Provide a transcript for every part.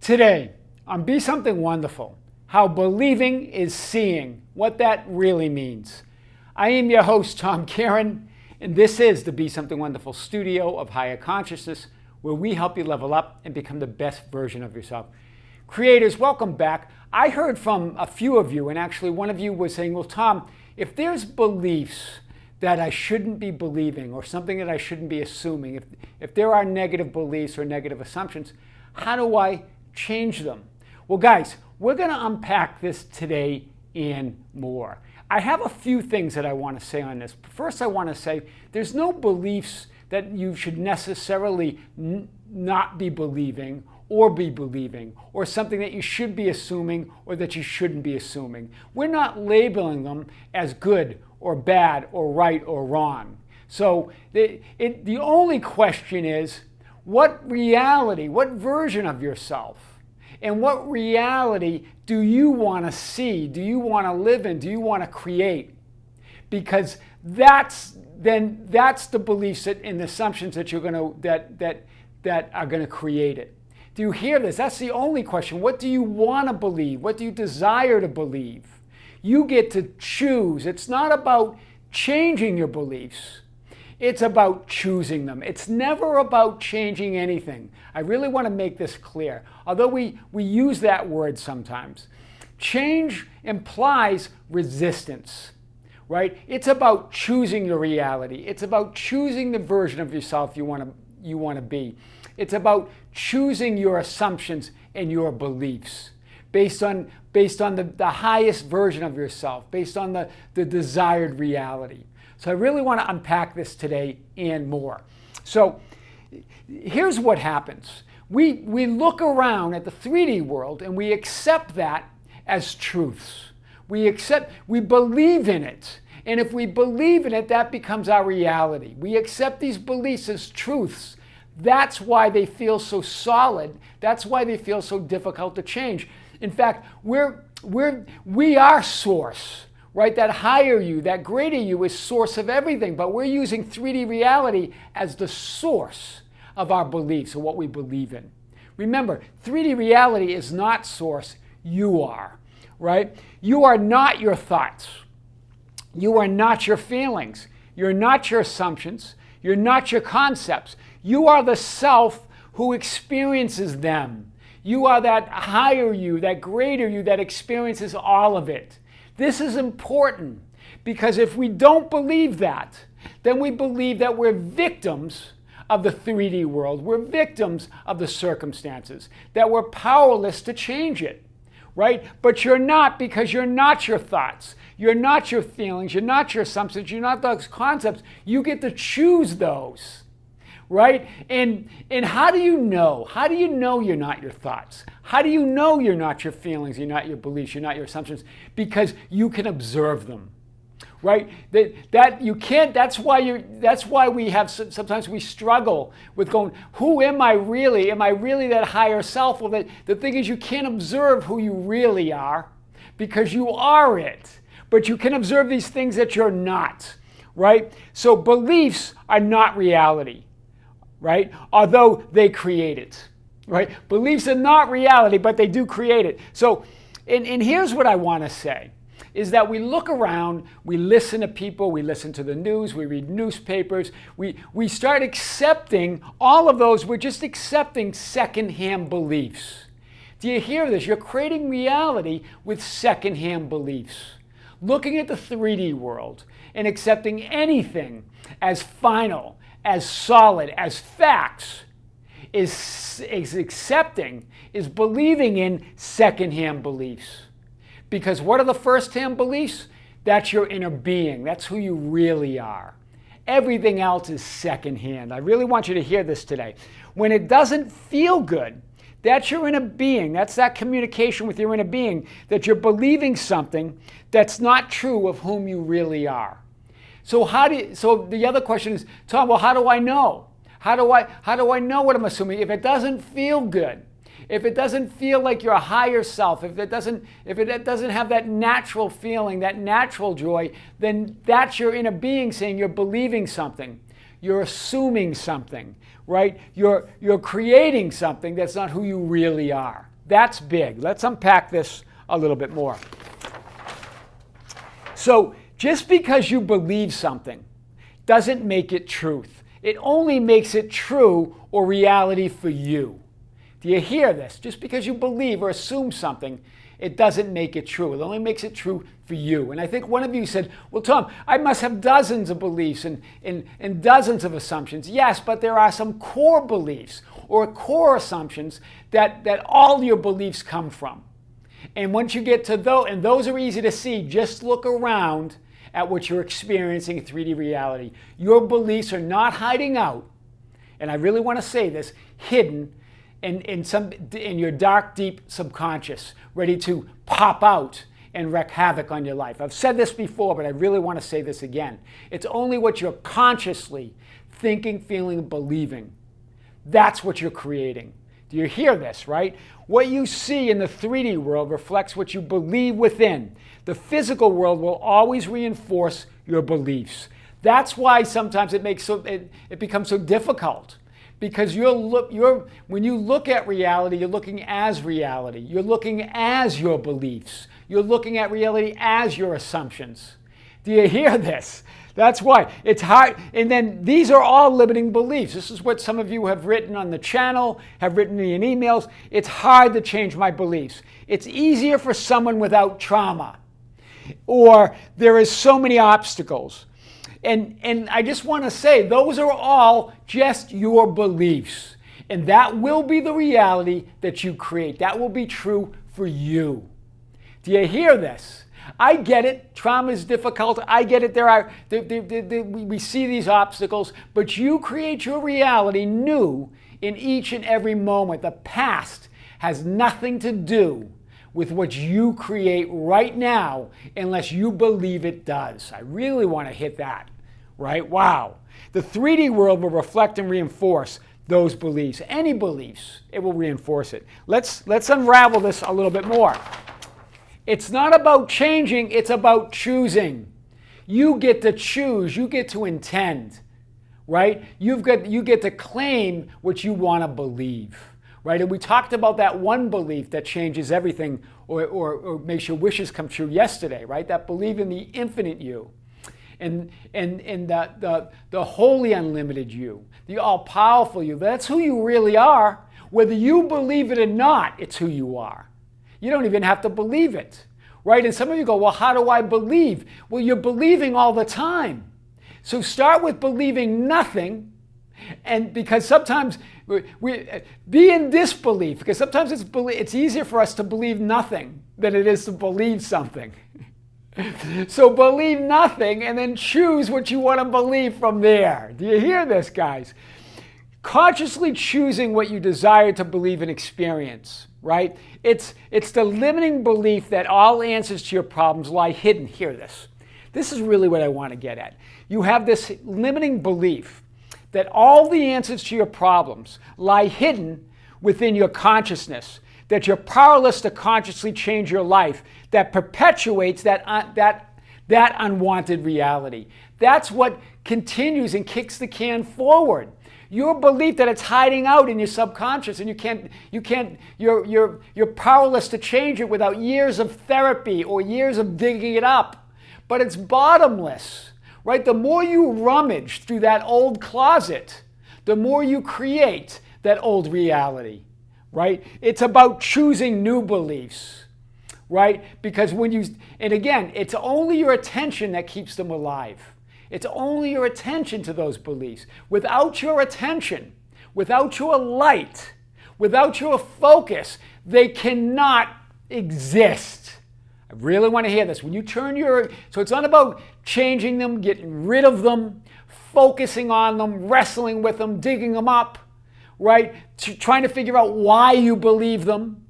Today, on Be Something Wonderful, how believing is seeing, what that really means. I am your host, Tom Karen, and this is the Be Something Wonderful studio of higher consciousness, where we help you level up and become the best version of yourself. Creators, welcome back. I heard from a few of you, and actually one of you was saying, well, Tom, if there's beliefs that I shouldn't be believing or something that I shouldn't be assuming, if there are negative beliefs or negative assumptions, how do I change them? Well, guys, we're going to unpack this today and more. I have a few things that I want to say on this. First, I want to say there's no beliefs that you should necessarily not be believing or be believing, or something that you should be assuming or that you shouldn't be assuming. We're not labeling them as good or bad or right or wrong. So the only question is, what reality, what version of yourself, and what reality do you want to see? Do you want to live in? Do you want to create? Because that's the beliefs and assumptions that you're going to that are going to create it. Do you hear this? That's the only question. What do you want to believe? What do you desire to believe? You get to choose. It's not about changing your beliefs. It's about choosing them. It's never about changing anything. I really want to make this clear. Although we use that word sometimes. Change implies resistance, right? It's about choosing your reality. It's about choosing the version of yourself you want to be. It's about choosing your assumptions and your beliefs based on the highest version of yourself, based on the desired reality. So I really want to unpack this today and more. So here's what happens. We look around at the 3D world and we accept that as truths. We believe in it. And if we believe in it, that becomes our reality. We accept these beliefs as truths. That's why they feel so solid. That's why they feel so difficult to change. In fact, we are source. Right? That higher you, that greater you is source of everything, but we're using 3D reality as the source of our beliefs or what we believe in. Remember, 3D reality is not source, you are, right? You are not your thoughts. You are not your feelings. You're not your assumptions. You're not your concepts. You are the self who experiences them. You are that higher you, that greater you that experiences all of it. This is important because if we don't believe that, then we believe that we're victims of the 3D world. We're victims of the circumstances, that we're powerless to change it, right? But you're not, because you're not your thoughts. You're not your feelings. You're not your assumptions. You're not those concepts. You get to choose those, right? And how do you know? How do you know you're not your thoughts? How do you know you're not your feelings, you're not your beliefs, you're not your assumptions? Because you can observe them, right? That you can't. That's why we have sometimes we struggle with going, who am I really? Am I really that higher self? Well, the thing is, you can't observe who you really are because you are it. But you can observe these things that you're not, right? So beliefs are not reality, right? Although they create it. Right? Beliefs are not reality, but they do create it. So, and here's what I want to say, is that we look around, we listen to people, we listen to the news, we read newspapers, we start accepting all of those, we're just accepting secondhand beliefs. Do you hear this? You're creating reality with secondhand beliefs. Looking at the 3D world and accepting anything as final, as solid, as facts, is accepting, is believing in secondhand beliefs. Because what are the firsthand beliefs? That's your inner being. That's who you really are. Everything else is secondhand. I really want you to hear this today. When it doesn't feel good, that's your inner being. That's that communication with your inner being, that you're believing something that's not true of whom you really are. So the other question is, Tom, well, how do I know? How do I know what I'm assuming? If it doesn't feel good, if it doesn't feel like your higher self, if it doesn't have that natural feeling, that natural joy, then that's your inner being saying you're believing something. You're assuming something, right? You're creating something that's not who you really are. That's big. Let's unpack this a little bit more. So just because you believe something doesn't make it truth. It only makes it true or reality for you. Do you hear this? Just because you believe or assume something, it doesn't make it true. It only makes it true for you. And I think one of you said, well, Tom, I must have dozens of beliefs and dozens of assumptions. Yes, but there are some core beliefs or core assumptions that all your beliefs come from. And once you get to those, and those are easy to see, just look around at what you're experiencing in 3D reality. Your beliefs are not hiding out, and I really want to say this, hidden in your dark, deep subconscious, ready to pop out and wreak havoc on your life. I've said this before, but I really want to say this again. It's only what you're consciously thinking, feeling, believing. That's what you're creating. Do you hear this, right? What you see in the 3D world reflects what you believe within. The physical world will always reinforce your beliefs. That's why sometimes it becomes so difficult. Because when you look at reality, you're looking as reality. You're looking as your beliefs. You're looking at reality as your assumptions. Do you hear this? That's why it's hard. And then these are all limiting beliefs. This is what some of you have written on the channel, have written me in emails. It's hard to change my beliefs. It's easier for someone without trauma. Or there is so many obstacles. And I just want to say, those are all just your beliefs. And that will be the reality that you create. That will be true for you. Do you hear this? I get it. Trauma is difficult. I get it. We see these obstacles. But you create your reality new in each and every moment. The past has nothing to do with what you create right now unless you believe it does. I really want to hit that. Right? Wow. The 3D world will reflect and reinforce those beliefs. Any beliefs, it will reinforce it. Let's unravel this a little bit more. It's not about changing, it's about choosing. You get to choose, you get to intend. Right? You get to claim what you want to believe. Right? And we talked about that one belief that changes everything or makes your wishes come true yesterday, right? That belief in the infinite you. And the wholly unlimited you, the all-powerful you. That's who you really are. Whether you believe it or not, it's who you are. You don't even have to believe it, right? And some of you go, well, how do I believe? Well, you're believing all the time. So start with believing nothing, and because sometimes we be in disbelief, because sometimes it's easier for us to believe nothing than it is to believe something. So believe nothing and then choose what you want to believe from there. Do you hear this, guys? Consciously choosing what you desire to believe and experience, right? It's the limiting belief that all answers to your problems lie hidden. Hear this. This is really what I want to get at. You have this limiting belief that all the answers to your problems lie hidden within your consciousness, that you're powerless to consciously change your life, that perpetuates that unwanted reality. That's what continues and kicks the can forward. Your belief that it's hiding out in your subconscious and you're powerless to change it without years of therapy or years of digging it up. But it's bottomless, right? The more you rummage through that old closet, the more you create that old reality. Right? It's about choosing new beliefs, right? Because and again, it's only your attention that keeps them alive. It's only your attention to those beliefs. Without your attention, without your light, without your focus, they cannot exist. I really want to hear this. When you so it's not about changing them, getting rid of them, focusing on them, wrestling with them, digging them up. Right? Trying to figure out why you believe them.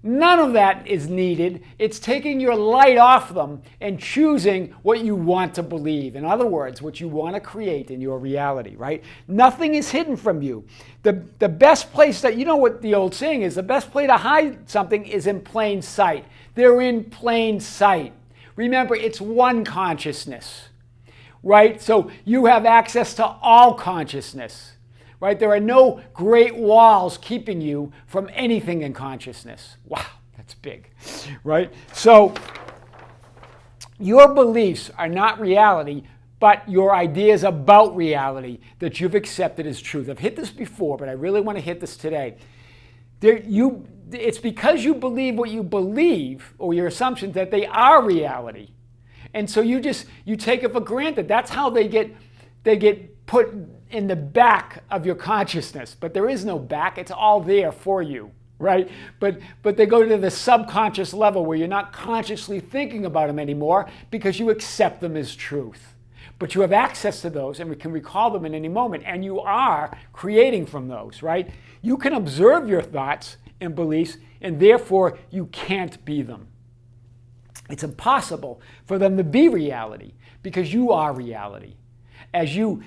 None of that is needed. It's taking your light off them and choosing what you want to believe. In other words, what you want to create in your reality, right? Nothing is hidden from you. The best place that, you know what the old saying is, the best place to hide something is in plain sight. They're in plain sight. Remember, it's one consciousness, right? So you have access to all consciousness. right? There are no great walls keeping you from anything in consciousness. Wow, that's big, right? So your beliefs are not reality, but your ideas about reality that you've accepted as truth. I've hit this before, but I really want to hit this today. It's because you believe what you believe, or your assumptions, that they are reality. And so you take it for granted. That's how they get put in the back of your consciousness. But there is no back. It's all there for you, right? But they go to the subconscious level where you're not consciously thinking about them anymore because you accept them as truth. But you have access to those, and we can recall them in any moment, and you are creating from those, right? You can observe your thoughts and beliefs, and therefore you can't be them. It's impossible for them to be reality because you are reality. As you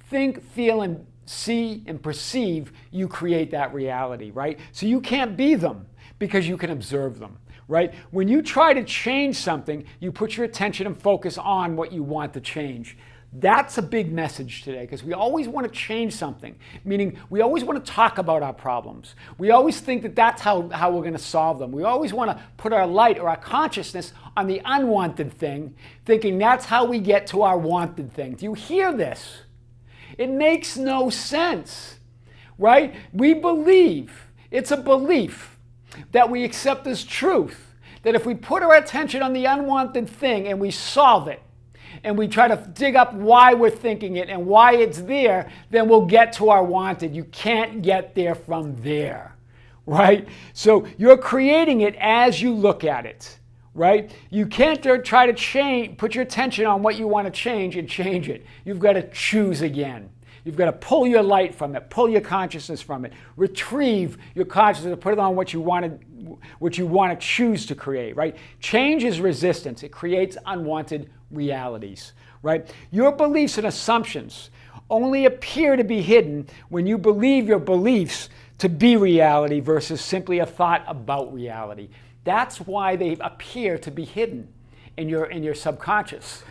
think, feel, and see and perceive, you create that reality, right? So you can't be them because you can observe them, right? When you try to change something, you put your attention and focus on what you want to change. That's a big message today, because we always want to change something, meaning we always want to talk about our problems. We always think that that's how we're going to solve them. We always want to put our light or our consciousness on the unwanted thing, thinking that's how we get to our wanted thing. Do you hear this? It makes no sense, right? We believe, it's a belief that we accept as truth, that if we put our attention on the unwanted thing and we solve it, and we try to dig up why we're thinking it and why it's there, then we'll get to our wanted. You can't get there from there, right? So you're creating it as you look at it, right? You can't try to put your attention on what you want to change and change it. You've got to choose again. You've got to pull your light from it, pull your consciousness from it, retrieve your consciousness and put it on what you want to choose to create, right? Change is resistance. It creates unwanted realities, right? Your beliefs and assumptions only appear to be hidden when you believe your beliefs to be reality versus simply a thought about reality. That's why they appear to be hidden in your subconscious,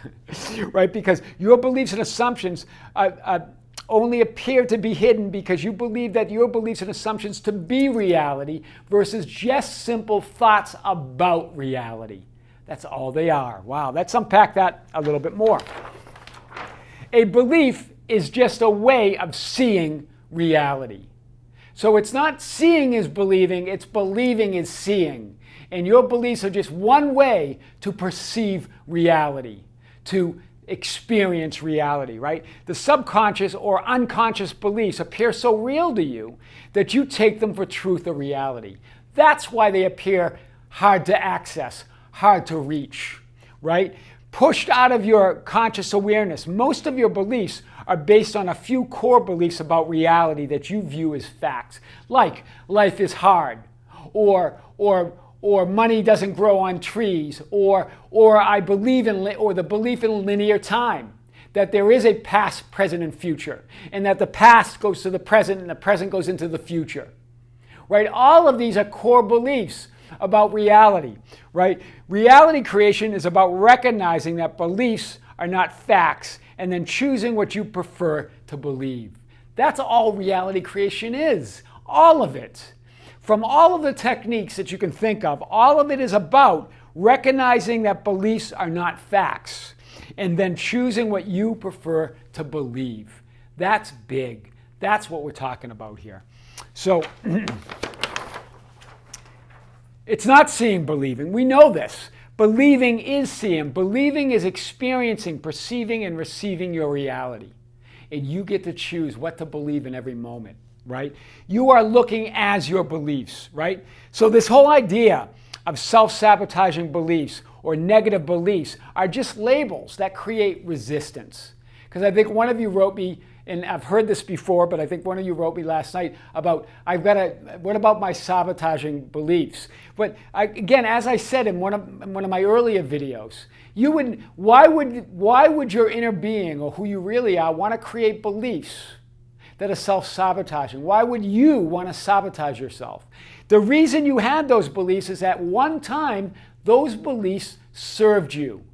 right? Because your beliefs and assumptions only appear to be hidden because you believe that your beliefs and assumptions to be reality versus just simple thoughts about reality. That's all they are. Wow, let's unpack that a little bit more. A belief is just a way of seeing reality. So it's not seeing is believing, it's believing is seeing. And your beliefs are just one way to perceive reality, to experience reality, right? The subconscious or unconscious beliefs appear so real to you that you take them for truth or reality. That's why they appear hard to access, hard to reach, right? Pushed out of your conscious awareness. Most of your beliefs are based on a few core beliefs about reality that you view as facts, like life is hard, or money doesn't grow on trees, or I believe in, or the belief in linear time, that there is a past, present, and future, and that the past goes to the present and the present goes into the future, right? All of these are core beliefs about reality, right? Reality creation is about recognizing that beliefs are not facts and then choosing what you prefer to believe. That's all reality creation is, all of it. From all of the techniques that you can think of, all of it is about recognizing that beliefs are not facts and then choosing what you prefer to believe. That's big. That's what we're talking about here. So it's not seeing, believing. We know this. Believing is seeing. Believing is experiencing, perceiving, and receiving your reality. And you get to choose what to believe in every moment, right? You are looking as your beliefs, right? So this whole idea of self-sabotaging beliefs or negative beliefs are just labels that create resistance. Because I think one of you wrote me, and I've heard this before, but I think one of you wrote me last night about, what about my sabotaging beliefs? But again, as I said in one of my earlier videos, why would your inner being or who you really are want to create beliefs that are self-sabotaging? Why would you want to sabotage yourself? The reason you had those beliefs is at one time, those beliefs served you.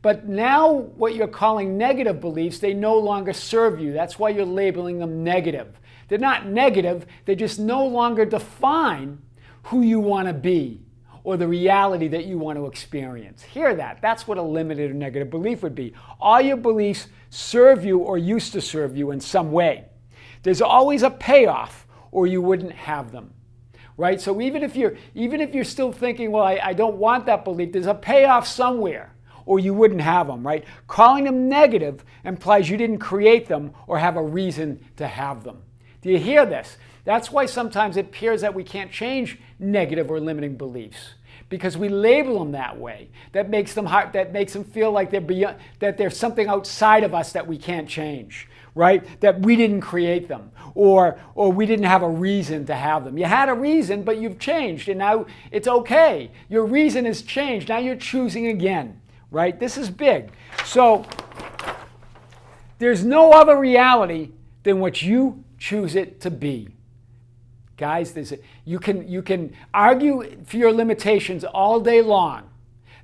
But now what you're calling negative beliefs, they no longer serve you. That's why you're labeling them negative. They're not negative, they just no longer define who you want to be or the reality that you want to experience. Hear that. That's what a limited or negative belief would be. All your beliefs serve you or used to serve you in some way. There's always a payoff or you wouldn't have them. Right? So even if you're still thinking, well, I don't want that belief, there's a payoff somewhere or you wouldn't have them, right? Calling them negative implies you didn't create them or have a reason to have them. Do you hear this? That's why sometimes it appears that we can't change negative or limiting beliefs because we label them that way. That makes them hard, that makes them feel like they're beyond, that there's something outside of us that we can't change, right? That we didn't create them or we didn't have a reason to have them. You had a reason, but you've changed and now it's okay. Your reason has changed. Now you're choosing again, right? This is big. So there's no other reality than what you choose it to be. Guys, you can argue for your limitations all day long.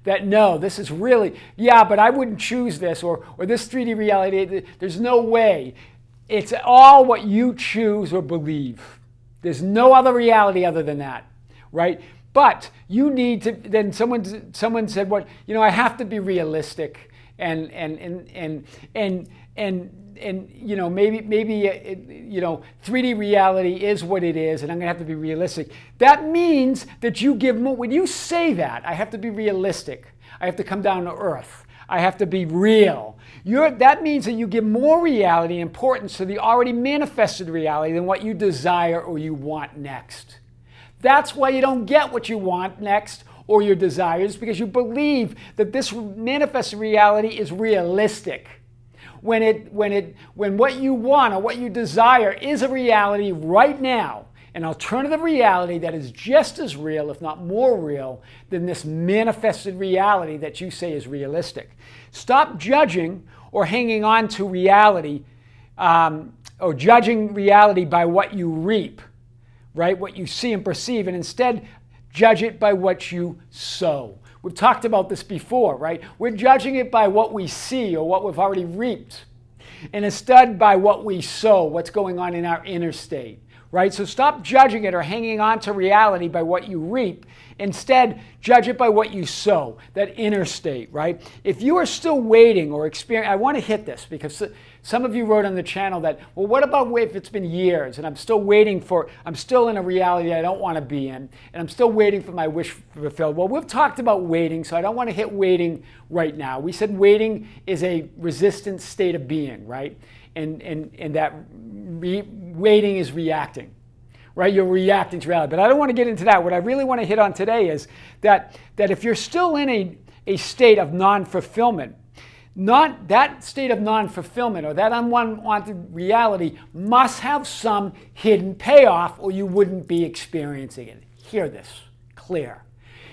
That no, this is really, yeah, but I wouldn't choose this or this 3D reality. There's no way. It's all what you choose or believe. There's no other reality other than that, right? But you need to, then someone said, what, I have to be realistic and maybe 3D reality is what it is, and I'm going to have to be realistic. That means that you give more. When you say that, I have to be realistic. I have to come down to earth. I have to be real. That means that you give more reality and importance to the already manifested reality than what you desire or you want next. That's why you don't get what you want next or your desires, because you believe that this manifested reality is realistic. When what you want or what you desire is a reality right now, an alternative reality that is just as real, if not more real, than this manifested reality that you say is realistic. Stop judging or hanging on to reality or judging reality by what you reap, right? What you see and perceive, and instead judge it by what you sow. We've talked about this before, right? We're judging it by what we see or what we've already reaped, and instead by what we sow, what's going on in our inner state, right? So stop judging it or hanging on to reality by what you reap. Instead, judge it by what you sow, that inner state, right? If you are still waiting or experiencing, I want to hit this because some of you wrote on the channel that, well, what about if it's been years and I'm still in a reality I don't want to be in, and I'm still waiting for my wish fulfilled. Well, we've talked about waiting, so I don't want to hit waiting right now. We said waiting is a resistant state of being, right? And that waiting is reacting. Right? You're reacting to reality. But I don't want to get into that. What I really want to hit on today is that if you're still in a state of non-fulfillment, that state of non-fulfillment or that unwanted reality must have some hidden payoff or you wouldn't be experiencing it. Hear this clear.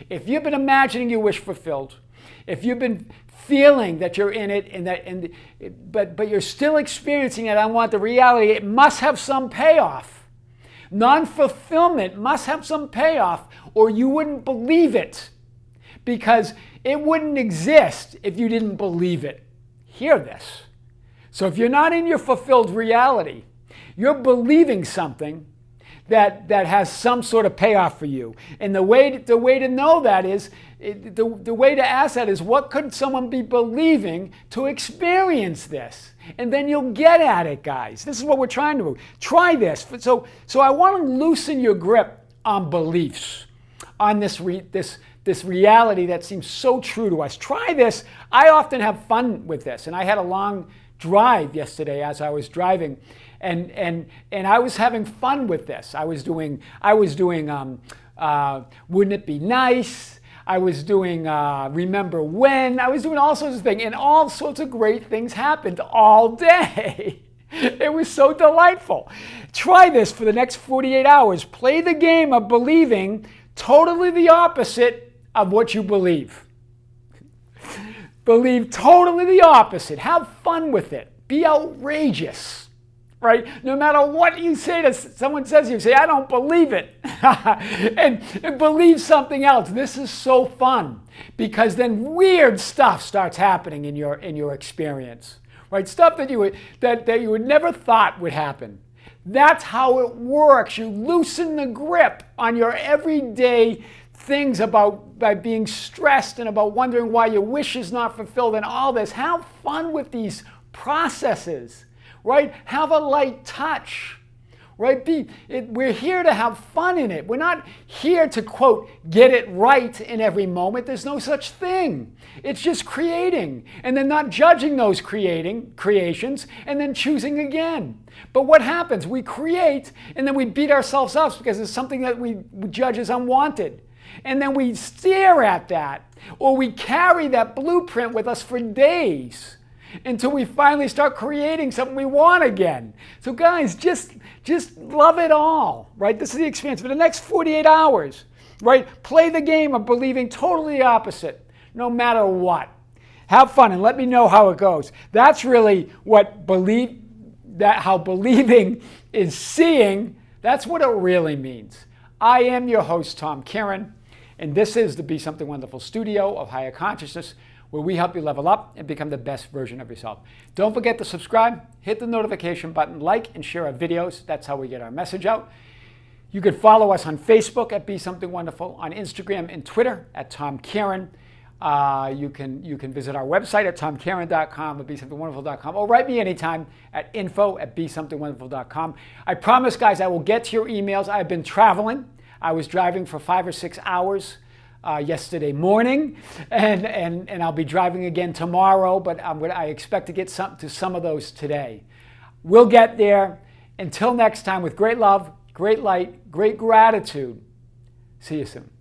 If you've been imagining your wish fulfilled, if you've been feeling that you're in it but you're still experiencing that unwanted reality, it must have some payoff. Non-fulfillment must have some payoff or you wouldn't believe it, because it wouldn't exist if you didn't believe it. Hear this. So if you're not in your fulfilled reality, you're believing something that has some sort of payoff for you. And the way to know that is, the way to ask that is, what could someone be believing to experience this? And then you'll get at it, guys. This is what we're trying to do. Try this. So I want to loosen your grip on beliefs, on this reality that seems so true to us. Try this. I often have fun with this, and I had a long drive yesterday as I was driving, and I was having fun with this. I was doing Wouldn't It Be Nice? I was doing Remember When? I was doing all sorts of things, and all sorts of great things happened all day. It was so delightful. Try this for the next 48 hours. Play the game of believing totally the opposite of what you believe. Believe totally the opposite. Have fun with it. Be outrageous. right? No matter what you say to someone says, you say, I don't believe it, and believe something else. This is so fun because then weird stuff starts happening in your experience, right? Stuff that you would never thought would happen. That's how it works. You loosen the grip on your everyday things about by being stressed and about wondering why your wish is not fulfilled and all this. Have fun with these processes, right? Have a light touch, right? We're here to have fun in it. We're not here to, quote, get it right in every moment. There's no such thing. It's just creating and then not judging those creations and then choosing again. But what happens? We create and then we beat ourselves up because it's something that we judge as unwanted. And then we stare at that or we carry that blueprint with us for days until we finally start creating something we want again. So guys, just love it all, right? This is the experience. For the next 48 hours, right? Play the game of believing totally the opposite, no matter what. Have fun and let me know how it goes. That's really what how believing is seeing. That's what it really means. I am your host, Tom Kieran, and this is the Be Something Wonderful studio of higher consciousness, where we help you level up and become the best version of yourself. Don't forget to subscribe, hit the notification button, like and share our videos. That's how we get our message out. You can follow us on Facebook at Be Something Wonderful, on Instagram and Twitter at Tom Kieran. You can visit our website at tomkieran.com or besomethingwonderful.com, or write me anytime at info@besomethingwonderful.com. I promise, guys, I will get to your emails. I've been traveling. I was driving for 5 or 6 hours yesterday morning, and I'll be driving again tomorrow, but I expect to get to some of those today. We'll get there. Until next time, with great love, great light, great gratitude. See you soon.